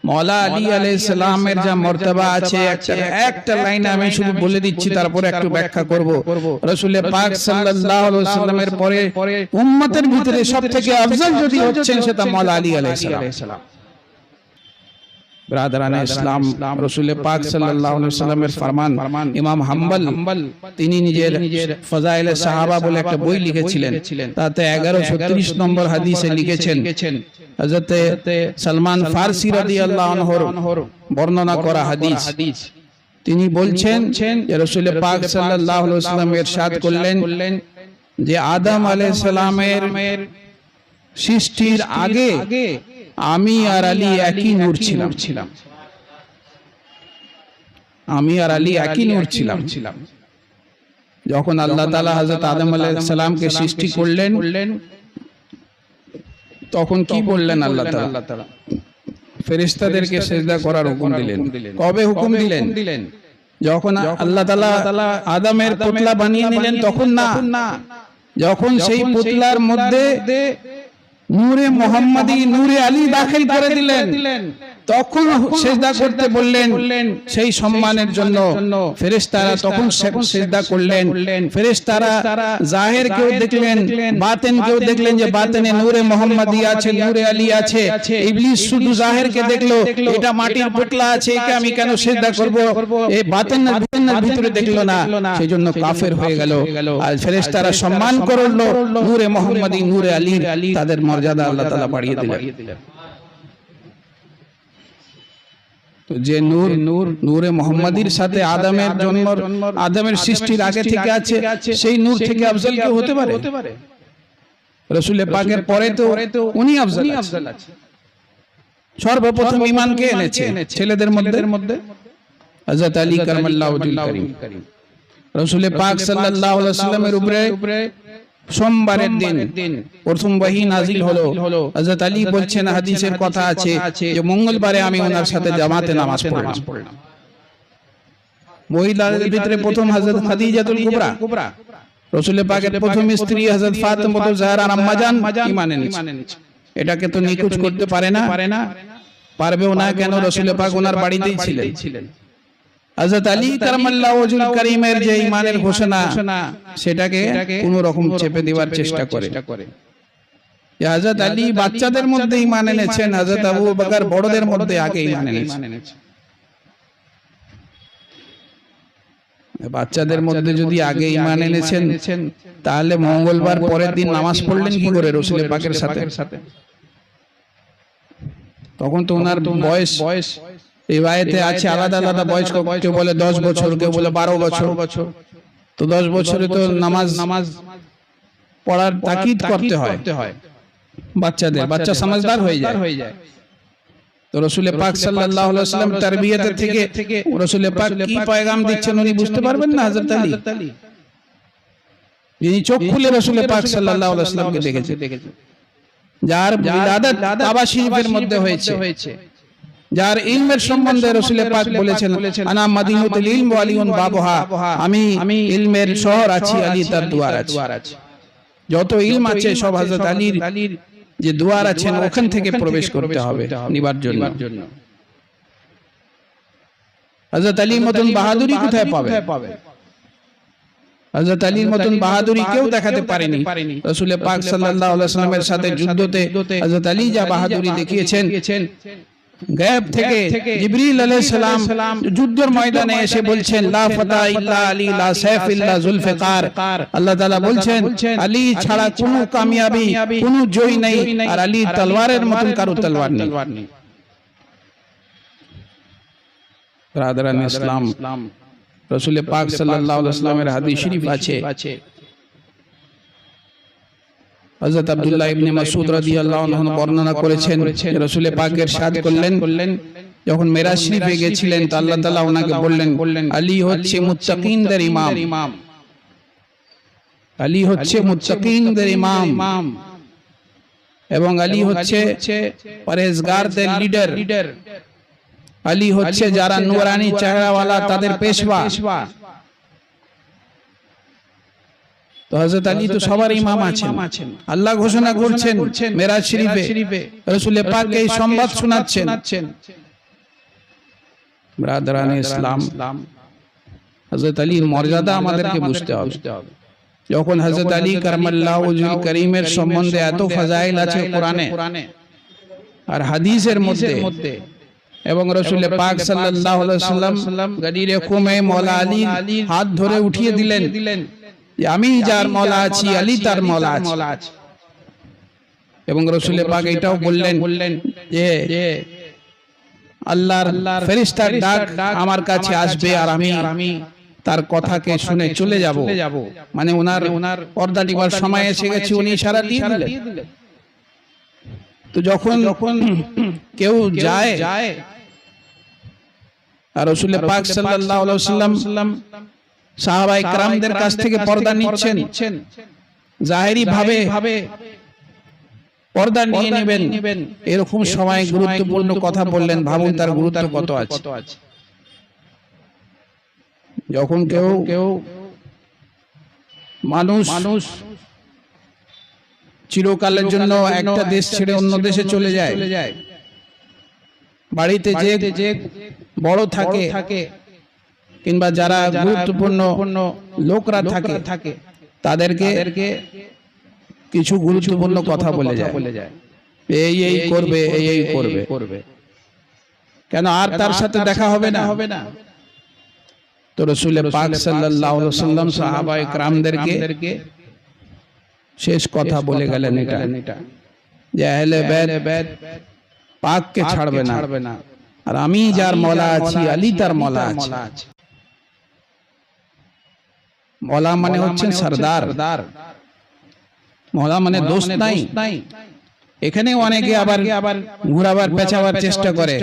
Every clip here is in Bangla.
মওলা আলী আলাইহিস সালামের যা মর্তবা আছে একটা লাইন আমি শুধু বলে দিচ্ছি, তারপরে একটু ব্যাখ্যা করব। রাসূল পাক সাল্লাল্লাহু আলাইহি ওয়াসাল্লামের পরে উম্মতের ভিতরে সবথেকে আফজল যদি হচ্ছেন সেটা মওলা আলী আলাইহিস সালাম। ব্রাদারানে ইসলাম, রাসূল পাক সাল্লাল্লাহু আলাইহি ওয়াসাল্লামের ফরমান ইমাম হাম্বল তিনি নিজের ফজাইলে সাহাবা বলে একটা বই লিখেছিলেন, তাতে 1130 নম্বর হাদিসে লিখেছেন হযরত সালমান ফারসি রাদিয়াল্লাহু আনহুর বর্ণনা করা হাদিস। তিনি বলছেন যে রাসূল পাক সাল্লাল্লাহু আলাইহি ওয়াসাল্লাম ইরশাদ করলেন যে আদম আলাইহিস সালামের সৃষ্টির আগে আমি আর আলী একই নূর ছিলাম। আমি আর আলী একই নূর ছিলাম। যখন আল্লাহ তাআলা হযরত আদম আলাইহিস সালামকে সৃষ্টি করলেন তখন কি বললেন আল্লাহ তাআলা? ফেরেশতাদেরকে সিজদা করার হুকুম দিলেন। কবে হুকুম দিলেন? যখন আল্লাহ তাআলা আদমের পুতলা বানিয়ে নিলেন তখন না, যখন সেই পুতলার মধ্যে নূরে মুহাম্মাদি নূরে আলী দাখিল করে দিলেন তখন সিজদা করতে বললেন। সেই সম্মানের জন্য ফেরেশতারা তখন সিজদা করলেন। ফেরেশতারা জাহির কেউ দেখলেন, বাতিন কেউ দেখলেন যে বাতিনে নূরে মুহাম্মাদি আছে, নূরে আলী আছে। ইবলিস শুধু জাহিরকে দেখলো, এটা মাটির পুতলা আছে, একে আমি কেন সিজদা করব, এই বাতিনের ভিতরে দেখলো না, সেজন্য কাফের হয়ে গেল। আর ফেরেশতারা সম্মান করলো নূরে মুহাম্মাদি নূরে আলী, তাদের মর্যাদা আল্লাহ তাআলা বাড়িয়ে দিলেন। তো যে নূরে মুহাম্মাদির সাথে আদমের সৃষ্টির আগে থেকে আছে, সেই নূর থেকে আফজল কেউ হতে পারে? রাসূল পাকের পরে তো উনি আফজল আছে। সর্বপ্রথম ঈমান কে এনেছে ছেলেদের মধ্যে? হযরত আলী কারামাল্লাহু ওয়াজহুল কারীম। রাসূল পাক সাল্লাল্লাহু আলাইহি ওয়াসাল্লামের উপরে সোমবারের দিন প্রথম ওহী নাজিল হলো। হযরত আলী বলছেন, হাদিসের কথা আছে যে মঙ্গলবারে আমি ওনার সাথে জামাতে নামাজ পড়লাম। মহিলাদের ভিতরে প্রথম হযরত খাদিজাতুল কুবরা, রাসূল পাকের প্রথম স্ত্রী হযরত ফাতেমাতুজ জাহরার আম্মা জান ঈমান এনেছে। এটাকে তো নিকুচ করতে পারে না, পারবেও না। কেন? রাসূল পাক ওনার বাড়িতেই ছিলেন। হযরত আলী কারামাল্লাহু ওয়াজহুল কারীমের যে ঈমানের ঘোষণা, সেটাকে কোনো রকম চেপে দেওয়ার চেষ্টা করে। হযরত আলী বাচ্চাদের মধ্যে ঈমান এনেছেন, হযরত আবু বকর বড়দের মধ্যে আগে ঈমান এনেছেন। বাচ্চাদের মধ্যে যদি আগে ঈমান এনেছেন, তাহলে মঙ্গলবার পরের দিন নামাজ পড়লেন কি করে রাসূল পাকের সাথে? তখন তো ওনার বয়স রিওয়ায়েতে আছে আলাদা আলাদা বয়স, কেউ বলে 10 বছর, কেউ বলে 12 বছর। তো 10 বছরে তো নামাজ পড়ার তাকিদ করতে হয় বাচ্চাদের, বাচ্চা সমঝদার হয়ে যায়। তো রাসূল পাক সাল্লাল্লাহু আলাইহি ওয়াসাল্লাম তারবিয়াতে থেকে রাসূল পাক কি পয়গাম দিচ্ছেন উনি বুঝতে পারবেন না। হযরত আলী যিনি চোখ খুলে রাসূল পাক সাল্লাল্লাহু আলাইহি ওয়াসাল্লামকে দেখেছেন, যার ইবাদত কাবা শরীফের মধ্যে হয়েছে, যার ইলমের সম্বন্ধে রাসূল পাক বলেছেন আনা মাদিনাতুল ইলম ওয়া আলিউন বাবুহা, আমি ইলমের শহর আছি, আলী তার দুয়ার আছে। যত ইলম আছে সব হযরত আলীর যে দুয়ার আছেন ওখান থেকে প্রবেশ করতে হবে নিবার জন্য। হযরত আলীর মতন বাহাদুরি কোথায় পাবে? হযরত আলীর মতন বাহাদুরি কেউ দেখাতে পারেনি। রাসূল পাক সাল্লাল্লাহু আলাইহি ওয়াসাল্লামের সাথে যুদ্ধতে হযরত আলী যা বাহাদুরি দেখিয়েছেন, গায়েব থেকে জিবরিল আলাইহিস সালাম যুদ্ধের ময়দানে এসে বলছেন লা ফাতা ইল্লা আলী লা সাইফ ইল্লা যুলফিকার। আল্লাহ তাআলা বলছেন আলী ছাড়া কোনো কামিয়াবি, কোনো জয় নেই, আর আলী তলোয়ারের মতন কারো তলোয়ার নেই। ব্রাদারান ইসলাম, রাসূল পাক সাল্লাল্লাহু আলাইহি ওয়াসাল্লামের হাদিস শরীফ আছে, হযরত আব্দুল্লাহ ইবনে মাসউদ রাদিয়াল্লাহু আনহু বর্ণনা করেছেন রাসূল পাক ইরশাদ করলেন যখন মেরাজ শরীফে গিয়েছিলেন তো আল্লাহ তাআলা ওনাকে বললেন আলী হচ্ছে মুত্তাকিনদের ইমাম, আলী হচ্ছে মুত্তাকিনদের ইমাম, এবং আলী হচ্ছে পরহেজগারদের লিডার, আলী হচ্ছে যারা নূরানি চেহারাওয়ালা তাদের পেশওয়া। তো হযরত আলী তো সবার ইমাম আছেন। আল্লাহ ঘোষণা করছেন মেরাজ শরীফে, রাসূল পাক এই সংবাদ শোনাচ্ছেন ব্রাদারানে ইসলাম, হযরত আলীর মর্যাদা আমাদেরকে বুঝতে হবে। যখন হযরত আলী কারামাল্লাহু ওয়াজহুল করিমের সম্বন্ধে এত ফাজাইল আছে কোরআনে আর হাদিসের মধ্যে, এবং রাসূল পাক সাল্লাল্লাহু আলাইহি ওয়াসাল্লাম গাদিরে কুমে মওলা আলী হাত ধরে উঠিয়ে দিলেন যে আমি যার মওলা আছি, আলী তার মওলা আছে। এবং রাসূল পাক এটাও বললেন যে আল্লাহর ফেরেশতার ডাক আমার কাছে আসবে আর আমি তার কথাকে শুনে চলে যাব। মানে ওনার পর্দা দিবার সময় এসে গেছে, উনি ইশারা দিয়ে দিলেন। তো যখন কেউ যায় আর রাসূল পাক সাল্লাল্লাহু আলাইহি ওয়াসাল্লাম সাহাবায়ে কেরামদের কাছ থেকে পর্দা নিচ্ছেন, জাহেরি ভাবে পর্দা নিয়ে নেবেন, এরকম সময় গুরুত্বপূর্ণ কথা বললেন। ভাবুন তার গুরুত্ব কত আছে। যখন কেউ মানুষ চিরকালের জন্য একটা দেশ ছেড়ে অন্য দেশে চলে যায়, বাড়িতে যে বড় থাকে কিংবা যারা গুরুত্বপূর্ণ লোকরা থাকে তাদেরকে কিছু গুরুত্বপূর্ণ কথা বলে যায়, এই করবে, এই করবে, কেন আর তার সাথে দেখা হবে না। তো রাসূল পাক সাল্লাল্লাহু আলাইহি ওয়াসাল্লাম সাহাবায়ে কেরামদেরকে শেষ কথা বলে গেলেন এটা যে আহলে বাইত পাককে ছাড়বে না, আর আমি যার মওলা আছি, আলী তার মওলা আছে। মওলা মানে হচ্ছেন সরদার, মওলা মানে দোস্ত নাই। এখানে অনেকে আবার ঘুরাবার পেছাবার চেষ্টা করে,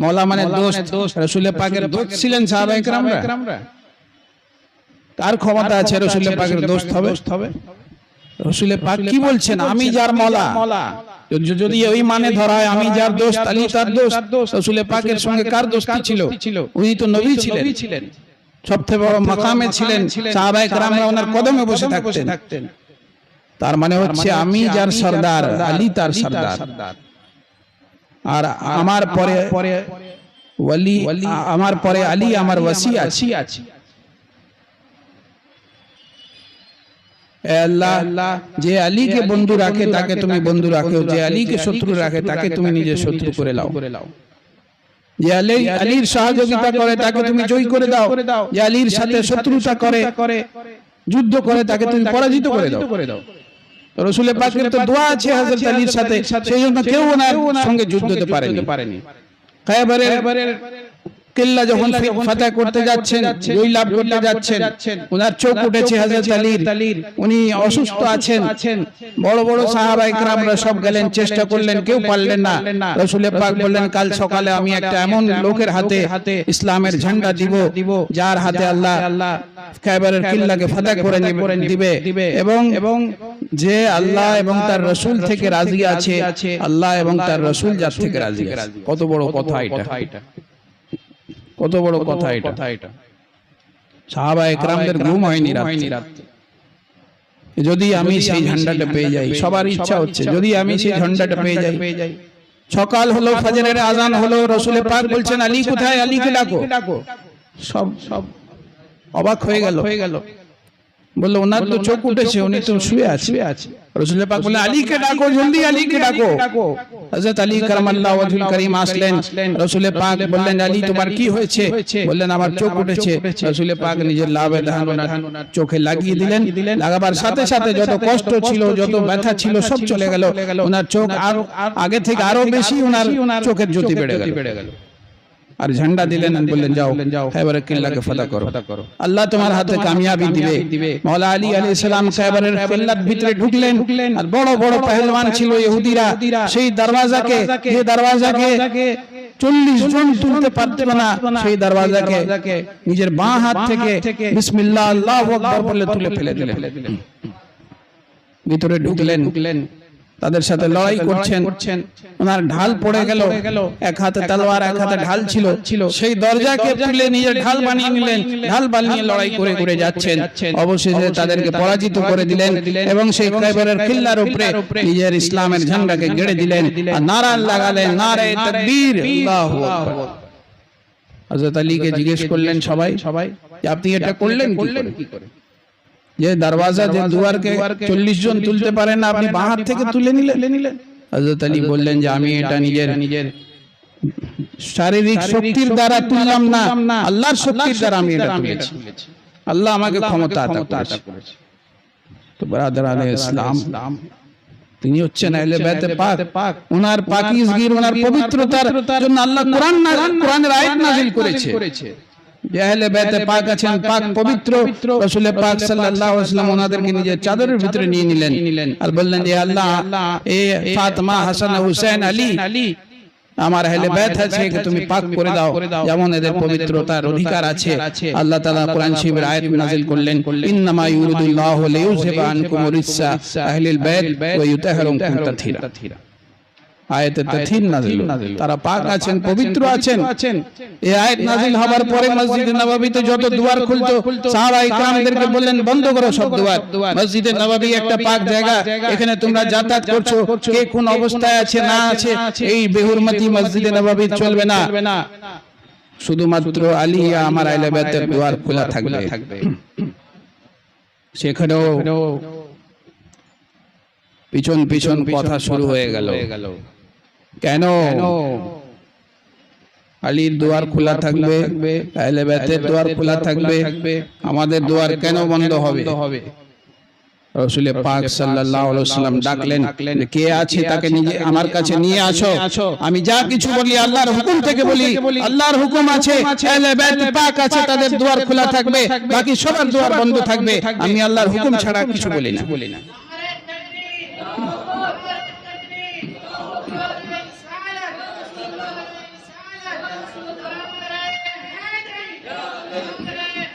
মওলা মানে দোস্ত। রাসূল পাকের দোস্ত ছিলেন সাহাবায়ে কেরামরা। কার ক্ষমতা আছে রাসূল পাকের দোস্ত হবে? রাসূল পাক কি বলছেন? আমি যার মওলা। যদি ওই মানে ধরা হয় আমি যার দোস্ত, আলী তার দোস্ত, রাসূল পাকের সঙ্গে কার দোস্তি ছিল? উনি তো নবী ছিলেন, সবচেয়ে বড় মাকামে ছিলেন। সাহাবায়ে কেরামরা ওনার কদমে বসে থাকতেন। তার মানে হচ্ছে আমি যার সরদার, আলী তার সরদার। আর আমার পরে ওয়ালি, আমার পরে আলী আমার ওয়াসি আছে। আল্লাহ যে আলীকে বন্ধু রাখে তাকে তুমি বন্ধু রাখো, যে আলীকে শত্রু রাখে তাকে তুমি নিজে শত্রু করে লাও। যে আলীর সহযোগিতা করে তাকে তুমি জয় করে দাও, যে আলীর সাথে শত্রুতা করে যুদ্ধ করে তাকে তুমি পরাজিত করে দাও। রাসূল পাকের তো দোয়া আছে হযরত আলীর সাথে, সেইজন্য কেউ ওনার সঙ্গে যুদ্ধ করতে পারেনি। খায়বারের কিল্লা যখন ফাতহ করতে যাচ্ছেন, জয় লাভ করতে যাচ্ছেন, ওনার চোখ উঠেছে হযরত আলীর, উনি অসুস্থ আছেন। বড় বড় সাহাবায়ে কেরামরা সব গেলেন, চেষ্টা করলেন, কেউ পারলেন না। রাসূল পাক বললেন কাল সকালে আমি একটা এমন লোকের হাতে ইসলামের ঝান্ডা দিব যার হাতে আল্লাহ খায়বারের কিল্লাকে ফাতহ করে দিবে, এবং যে আল্লাহ এবং তার রাসূল থেকে রাজি আছে, আল্লাহ এবং তার রাসূল যার থেকে রাজি আছে। কত বড় কথা এটা, কত বড় কথা এটা। সাহাবায়ে কেরামদের ঘুম হয়নি রাতে। যদি আমি সেই ঝান্ডাটা পেয়ে যাই, সবার ইচ্ছা হচ্ছে যদি আমি সেই ঝান্ডাটা পেয়ে যাই। সকাল হলো, ফজরের আজান হলো, রাসূল পাক বলছেন আলী কোথায়, আলীকে ডাকো। সব অবাক হয়ে গেল, বলল ওনার তো চোখ উঠেছে, উনি তো শুয়ে আছে। রাসূল পাক বললেন আলীকে ডাকো, জলদি আলীকে ডাকো। হযরত আলী কারামাল্লাহু ওয়াজহুল করিম আসলেন। রাসূল পাক বললেন আলী তোমার কি হয়েছে? বললেন আমার চোখ উঠেছে। রাসূল পাক নিজের লাভে ধান ওনার চোখে লাগিয়ে দিলেন। লাগাবার সাথে সাথে যত কষ্ট ছিল, যত ব্যথা ছিল সব চলে গেল। ওনার চোখ আর আগে থেকে আরো বেশি ওনার চোখের জ্যোতি বেড়ে গেল। আর ঝান্ডা দিলেন, বললেন যাও খায়বারের কিল্লাকে ফাতহ করো, আল্লাহ তোমার হাতে কামিয়াবি দিবে। মাওলা আলী আলাইহিস সালাম খায়বারের কিল্লার ভিতরে ঢুকলেন, আর বড় বড় পেহেলওয়ান ছিল ইহুদিরা, সেই দরওয়াজাকে, যে দরওয়াজাকে 40 জন তুলতে পারত না, সেই দরওয়াজাকে নিজের বাঁ হাত থেকে বিসমিল্লাহ আল্লাহু আকবার বলে তুলে ফেলে দিলেন। ভিতরে ঢুকলেন, তাদের সাথে লড়াই করছেন। ওনার ঢাল পড়ে গেল, এক হাতে তলোয়ার এক হাতে ঢাল ছিল। সেই দরজাকে তুলে নিজের ঢাল বানিয়ে নিলেন, ঢাল বানিয়ে লড়াই করে যাচ্ছেন। অবশেষে তাদেরকে পরাজিত করে দিলেন এবং সেই খায়বারের কিল্লার উপরে নিজের ইসলামের ঝান্ডাকে গেড়ে দিলেন আর নারা লাগালেন, নারে তাকবীর, আল্লাহু আকবার। হযরত আলীকে জিজ্ঞেস করলেন সবাই যে আপনি এটা করলেন কি করে, যে দরওয়াজা যে দুয়ারকে 40 জন তুলতে পারেন না, আপনি বাঁ হাত থেকে তুলে নিলেন। হযরত আলী বললেন যে আমি এটা নিজের শারীরিক শক্তির দ্বারা তুললাম না, আল্লাহর শক্তির দ্বারা আমি এটা তুলেছি, আল্লাহ আমাকে ক্ষমতা আতা করেছে। তো ব্রাদার আলাইহিস সালাম তিনি হচ্ছেন আহলে বাইতে পাক, ওনার পাকিজগির, ওনার পবিত্রতার জন্য আল্লাহ কোরআনের আয়াত নাযিল করেছে যে আহলে বাইতে পাক আছেন, পাক পবিত্র। রাসূল পাক সাল্লাল্লাহু আলাইহি ওয়াসাল্লাম ওনাদেরকে নিজের চাদরের ভিতরে নিয়ে নিলেন আর বললেন যে আল্লাহ, এই ফাতিমা, হাসান, হুসাইন, আলী আমার আহলে বাইত আছে, তুমি পাক করে দাও, যেমন এদের পবিত্রতার অধিকার আছে। আল্লাহ তাআলা কোরআন শরীফের আয়াত নাযিল করলেন, ইন্নামা ইউরিদুল্লাহু লিইউযহিবা আনকুম রিসা আহলিল বাইত ওয়া ইউতাহহিরাকুম তাতহীরা। আয়াতে তাতহীর নাযিল, তারা পাক আছেন, পবিত্র আছেন। এই আয়াত নাযিল হবার পরে মসজিদে নববীতে যত দুয়ার খুলতো, সাহাবায়ে কেরামদেরকে বললেন বন্ধ করো সব দুয়ার। মসজিদে নববী একটা পাক জায়গা, এখানে তোমরা যাতায়াত করছো, কে কোন অবস্থায় আছে না আছে এই বেহুরমতি মসজিদে নববী চলবে না, শুধুমাত্র আলিয়া আমার আহলে বাইতের দুয়ার খোলা থাকবে। সেখানেও পিছন কথা শুরু হয়ে গেল, কেন আলীর দুয়ার খোলা থাকবে, আহলে বাইতের দুয়ার খোলা থাকবে, আমাদের দুয়ার কেন বন্ধ হবে? রাসূল পাক সাল্লাল্লাহু আলাইহি ওয়াসাল্লাম ডাকলেন, কে আছে তাকে নিজে আমার কাছে নিয়ে আসো, আমি যা কিছু বলি আল্লাহর হুকুম থেকে বলি। আল্লাহর হুকুম আছে, আহলে বাইত পাক আছে, তাদের দুয়ার খোলা থাকবে, বাকি সবার দুয়ার বন্ধ থাকবে। আমি আল্লাহর হুকুম ছাড়া কিছু বলি না।